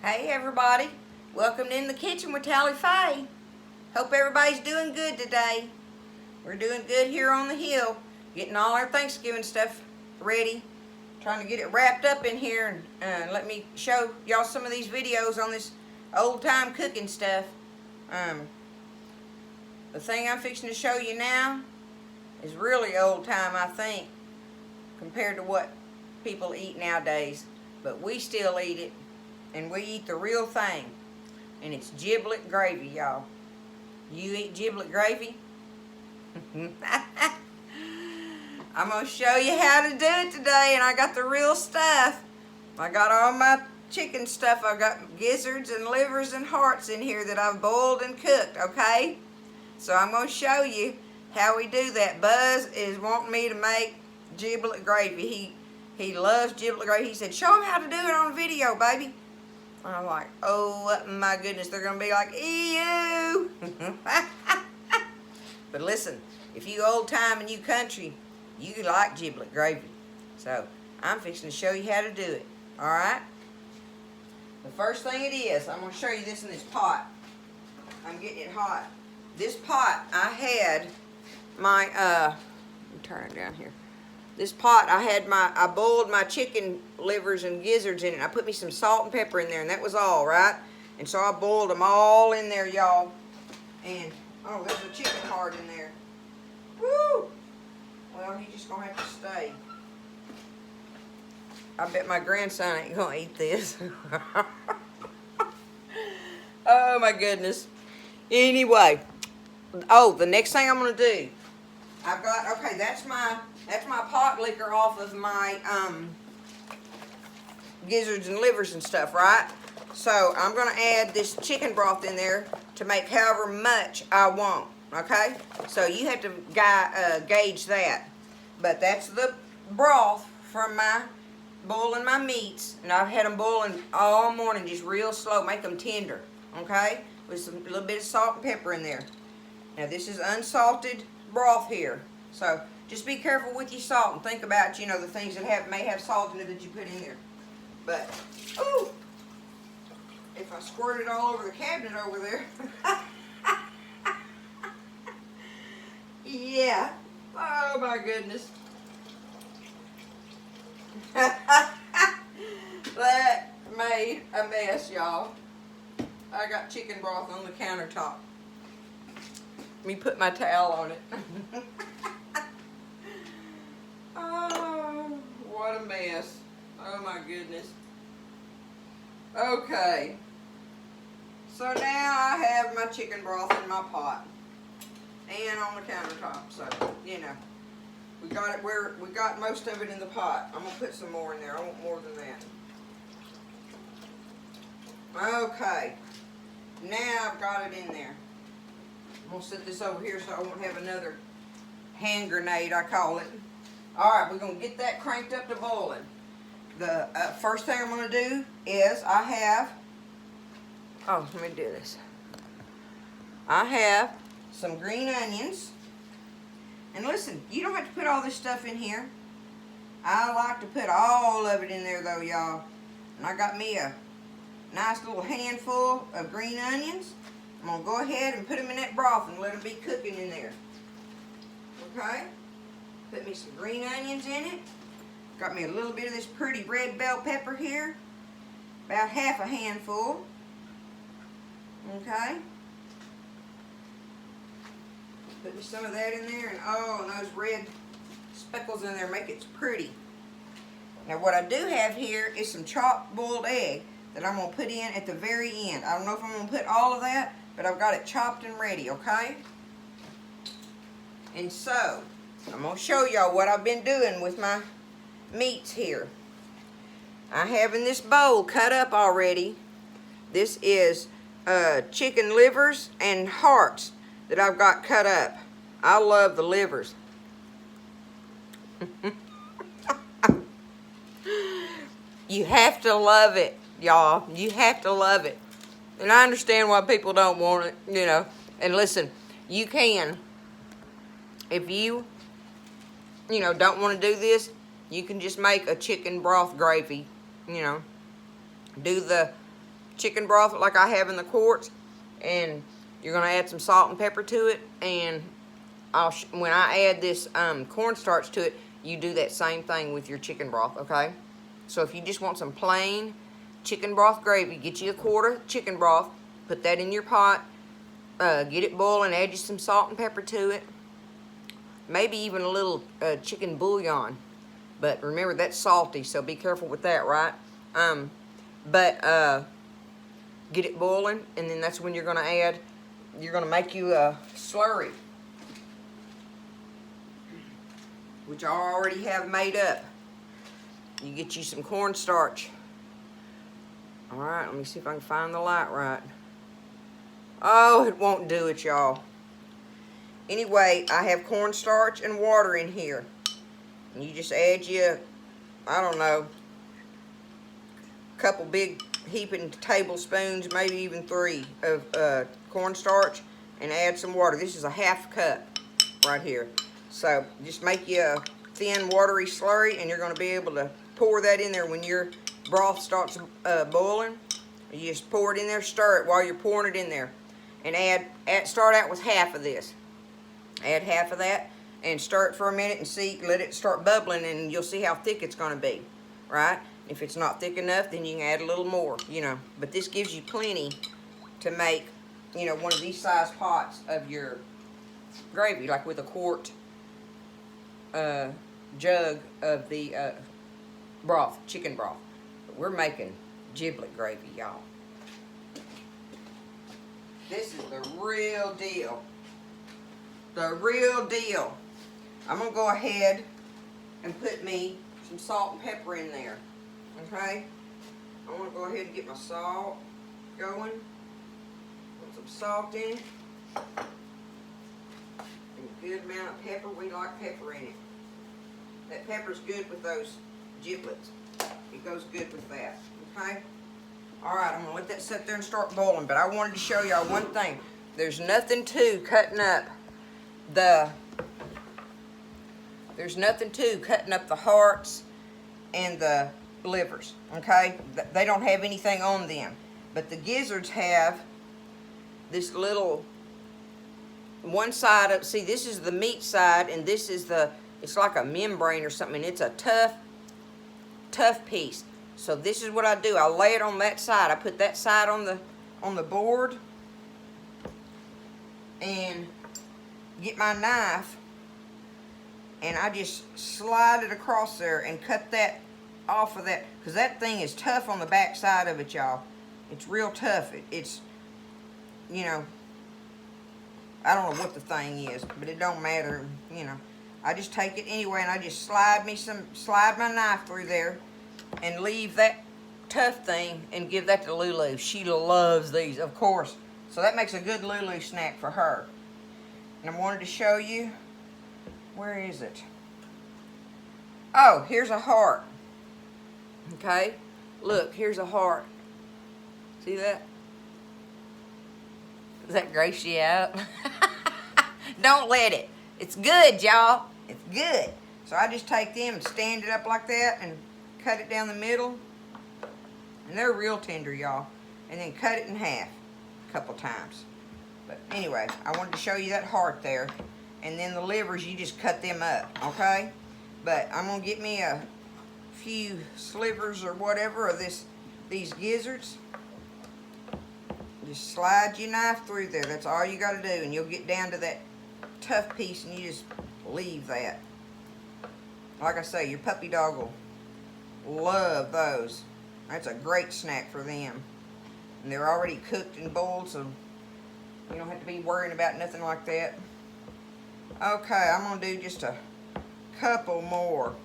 Hey everybody, welcome in the kitchen with Tally Faye. Hope everybody's doing good today. We're doing good here on the hill, getting all our Thanksgiving stuff ready, trying to get it wrapped up in here, and let me show y'all some of these videos on this old time cooking stuff. The thing I'm fixing to show you now is really old time, I think, compared to what people eat nowadays, but we still eat it. And we eat the real thing. And it's giblet gravy, y'all. You eat giblet gravy? I'm going to show you how to do it today. And I got the real stuff. I got all my chicken stuff. I got gizzards and livers and hearts in here that I've boiled and cooked, okay? So I'm going to show you how we do that. Buzz is wanting me to make giblet gravy. He loves giblet gravy. He said, show him how to do it on video, baby. I'm like, oh my goodness, they're going to be like, ew. But listen, if you old time and you country, you like giblet gravy. So I'm fixing to show you how to do it. All right? The first thing it is, I'm going to show you this in this pot. I'm getting it hot. This pot, I had my, let me turn it down here. This pot, I boiled my chicken livers and gizzards in it. I put me some salt and pepper in there, and that was all, right? And so I boiled them all in there, y'all. And, oh, there's a chicken heart in there. Woo! Well, he's just going to have to stay. I bet my grandson ain't going to eat this. Oh, my goodness. Anyway. Oh, the next thing I'm going to do. I've got, okay, that's my pot liquor off of my gizzards and livers and stuff, right? So I'm going to add this chicken broth in there to make however much I want, okay? So you have to gauge that. But that's the broth from my boiling my meats, and I've had them boiling all morning, just real slow, make them tender, okay? With a little bit of salt and pepper in there. Now this is unsalted broth here, so just be careful with your salt and think about, you know, the things that may have salt in it that you put in there. But, ooh, if I squirt it all over the cabinet over there, yeah, oh my goodness. That made a mess, y'all. I got chicken broth on the countertop. Let me put my towel on it. Oh, what a mess. Oh my goodness. Okay. So now I have my chicken broth in my pot. And on the countertop. So, you know. We got it where we got most of it in the pot. I'm gonna put some more in there. I want more than that. Okay. Now I've got it in there. I'm going to set this over here so I won't have another hand grenade, I call it. Alright, we're going to get that cranked up to boiling. The first thing I'm going to do is I have, let me do this. I have some green onions. And listen, you don't have to put all this stuff in here. I like to put all of it in there though, y'all. And I got me a nice little handful of green onions. I'm going to go ahead and put them in that broth and let them be cooking in there. Okay? Put me some green onions in it. Got me a little bit of this pretty red bell pepper here. About half a handful. Okay? Put me some of that in there, and oh, and those red speckles in there make it pretty. Now what I do have here is some chopped boiled egg that I'm going to put in at the very end. I don't know if I'm going to put all of that, but I've got it chopped and ready, okay? And so, I'm going to show y'all what I've been doing with my meats here. I have in this bowl cut up already. This is chicken livers and hearts that I've got cut up. I love the livers. You have to love it, y'all. You have to love it. And I understand why people don't want it, you know. And listen, you can. If you don't want to do this, you can just make a chicken broth gravy, you know. Do the chicken broth like I have in the quarts, and you're gonna add some salt and pepper to it, and when I add this cornstarch to it, you do that same thing with your chicken broth, okay? So if you just want some plain chicken broth gravy, get you a quart of chicken broth, put that in your pot, get it boiling, add you some salt and pepper to it, maybe even a little chicken bouillon. But remember, that's salty, so be careful with that, right? Get it boiling, and then that's when you're gonna make you a slurry, which I already have made up. You get you some cornstarch. All right, let me see if I can find the light right. Oh, it won't do it, y'all. Anyway, I have cornstarch and water in here. And you just add I don't know, a couple big heaping tablespoons, maybe even 3 of cornstarch, and add some water. This is a half cup right here. So just make you a thin, watery slurry, and you're going to be able to pour that in there when your broth starts boiling. You just pour it in there, stir it while you're pouring it in there, and start out with half of this. Add half of that and stir it for a minute and let it start bubbling, and you'll see how thick it's going to be, right? If it's not thick enough, then you can add a little more, you know. But this gives you plenty to make, you know, one of these size pots of your gravy, like with a quart jug of the broth, chicken broth. But we're making giblet gravy, y'all. This is the real deal. The real deal. I'm going to go ahead and put me some salt and pepper in there. Okay? I want to go ahead and get my salt going. Put some salt in it. And a good amount of pepper. We like pepper in it. That pepper's good with those giblets. It goes good with that. Okay? Alright, I'm going to let that sit there and start boiling. But I wanted to show y'all one thing. There's nothing to cutting up the hearts and the livers, okay? They don't have anything on them. But the gizzards have this little one side of, see, this is the meat side, and this is it's like a membrane or something. It's a tough piece. So this is what I do. I lay it on that side. I put that side on the board and get my knife, and I just slide it across there and cut that off of that, because that thing is tough on the back side of it, y'all. It's real tough. It's, you know, I don't know what the thing is, but it don't matter, you know. I just take it anyway, and I just slide my knife through there and leave that tough thing and give that to Lulu. She loves these, of course. So that makes a good Lulu snack for her. And I wanted to show you, where is it? Oh, here's a heart. Okay, look, here's a heart. See that? Does that grace you out? Don't let it. It's good, y'all. It's good. So I just take them and stand it up like that and cut it down the middle. And they're real tender, y'all. And then cut it in half a couple times. But anyway, I wanted to show you that heart there. And then the livers, you just cut them up, okay? But I'm going to get me a few slivers or whatever of these gizzards. Just slide your knife through there. That's all you got to do. And you'll get down to that tough piece, and you just leave that. Like I say, your puppy dog will love those. That's a great snack for them. And they're already cooked and boiled, so you don't have to be worrying about nothing like that. Okay, I'm going to do just a couple more,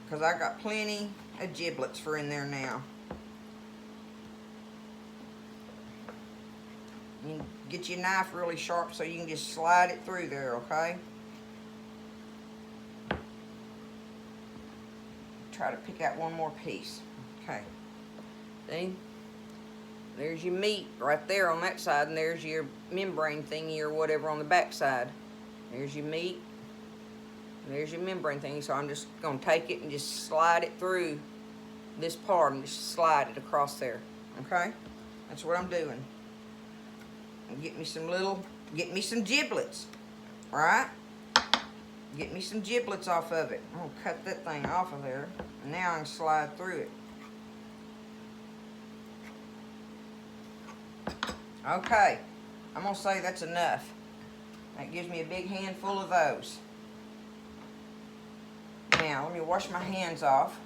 because I got plenty of giblets for in there now. You get your knife really sharp so you can just slide it through there, okay? Try to pick out one more piece. Okay. See? There's your meat right there on that side, and there's your membrane thingy or whatever on the back side. There's your meat. There's your membrane thingy. So I'm just going to take it and just slide it through this part and just slide it across there. Okay, that's what I'm doing. And get me some giblets, all right? Get me some giblets off of it. I'm gonna cut that thing off of there. And now I can slide through it. Okay, I'm gonna say that's enough. That gives me a big handful of those. Now, let me wash my hands off.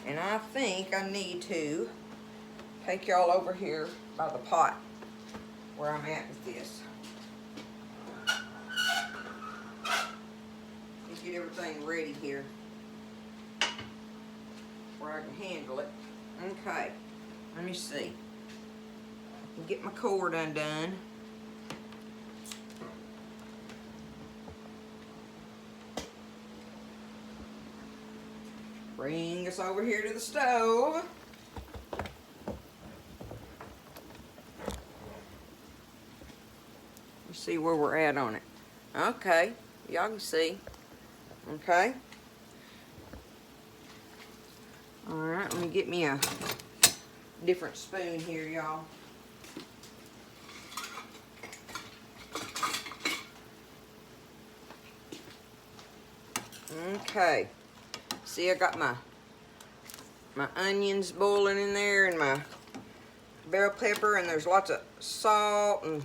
And I think I need to take y'all over here by the pot where I'm at with this. Let's get everything ready here where I can handle it. Okay, let me see. Get my cord undone. Bring us over here to the stove. Let's see where we're at on it. Okay, y'all can see. Okay. Alright, let me get me a different spoon here, y'all. Okay. See, I got my onions boiling in there and my bell pepper, and there's lots of salt and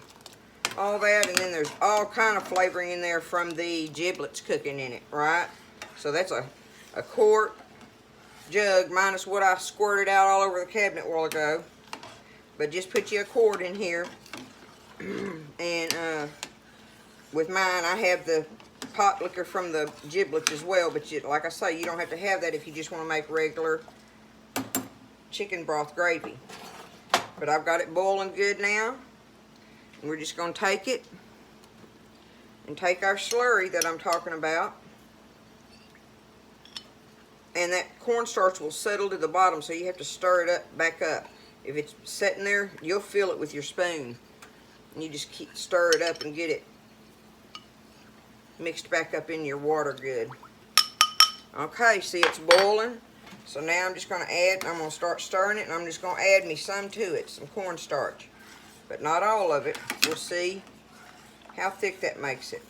all that, and then there's all kind of flavoring in there from the giblets cooking in it, right? So that's a quart jug minus what I squirted out all over the cabinet a while ago. But just put you a quart in here. And with mine, I have the pot liquor from the giblets as well, but like I say, you don't have to have that if you just want to make regular chicken broth gravy. But I've got it boiling good now, and we're just going to take it and take our slurry that I'm talking about, and that cornstarch will settle to the bottom, so you have to stir it back up. If it's sitting there, you'll feel it with your spoon, and you just stir it up and get it mixed back up in your water good. Okay, see, it's boiling. So now I'm just going to add, I'm going to start stirring it, and I'm just going to add me some to it, some cornstarch. But not all of it. We'll see how thick that makes it.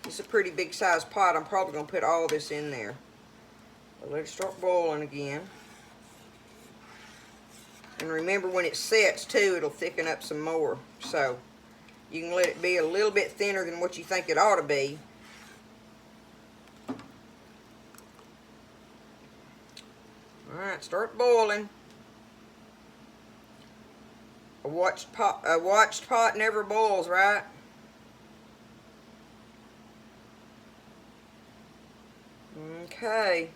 It's a pretty big size pot. I'm probably going to put all this in there. But let it start boiling again. And remember, when it sets too, it'll thicken up some more. So you can let it be a little bit thinner than what you think it ought to be. Alright, start boiling. A watched pot never boils, right? Okay.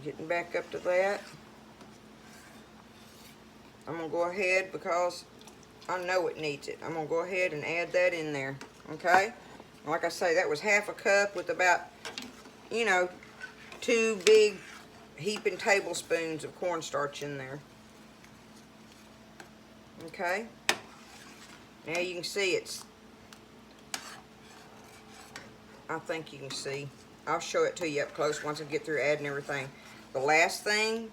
Getting back up to that. I'm going to go ahead, because I know it needs it. I'm going to go ahead and add that in there. Okay? Like I say, that was half a cup with about, 2 big heaping tablespoons of cornstarch in there. Okay? Now you can see I think you can see. I'll show it to you up close once I get through adding everything. The last thing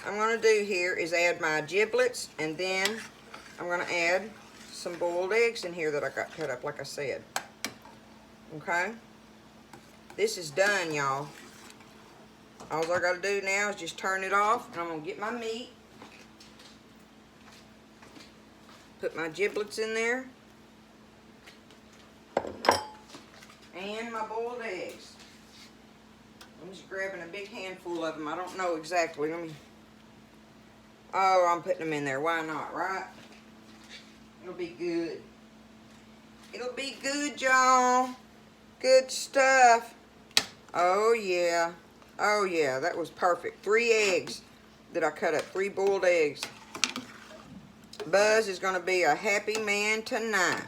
I'm going to do here is add my giblets, and then I'm going to add some boiled eggs in here that I got cut up like I said. Okay? This is done, y'all. All I got to do now is just turn it off, and I'm going to get my meat. Put my giblets in there. And my boiled eggs. I'm just grabbing a big handful of them. I don't know exactly. Oh, I'm putting them in there. Why not, right? It'll be good. It'll be good, y'all. Good stuff. Oh, yeah. Oh, yeah. That was perfect. 3 eggs that I cut up. 3 boiled eggs. Buzz is going to be a happy man tonight.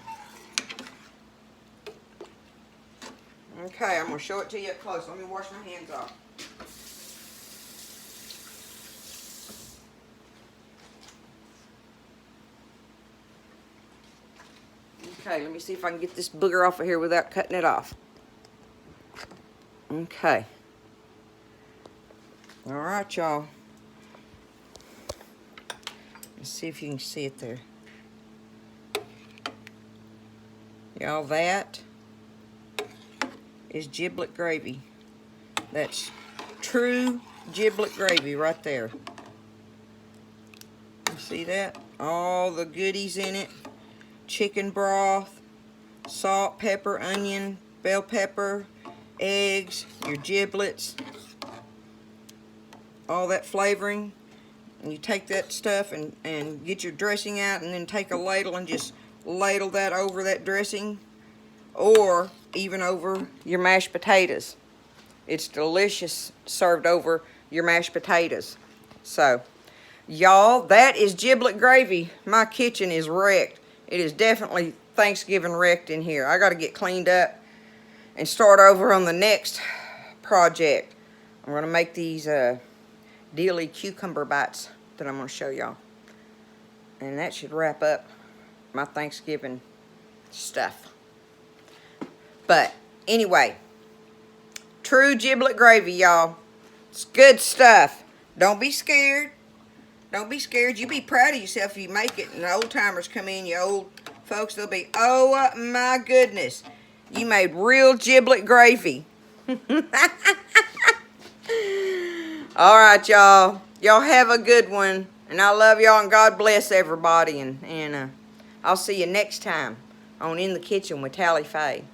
Okay, I'm going to show it to you up close. Let me wash my hands off. Okay, let me see if I can get this booger off of here without cutting it off. Okay. All right, y'all. Let's see if you can see it there. Y'all, that is giblet gravy. That's true giblet gravy right there. You see that? All the goodies in it. Chicken broth, salt, pepper, onion, bell pepper, eggs, your giblets, all that flavoring. And you take that stuff and get your dressing out, and then take a ladle and just ladle that over that dressing, or even over your mashed potatoes. It's delicious served over your mashed potatoes. So, y'all, that is giblet gravy. My kitchen is wrecked. It is definitely Thanksgiving wrecked in here. I got to get cleaned up and start over on the next project. I'm going to make these dealy cucumber bites that I'm going to show y'all. And that should wrap up my Thanksgiving stuff. But anyway, true giblet gravy, y'all. It's good stuff. Don't be scared. Don't be scared. You be proud of yourself if you make it. And the old timers come in, you old folks, they'll be, oh my goodness, you made real giblet gravy. All right, y'all. Y'all have a good one. And I love y'all, and God bless everybody. And I'll see you next time on In the Kitchen with Tally Faye.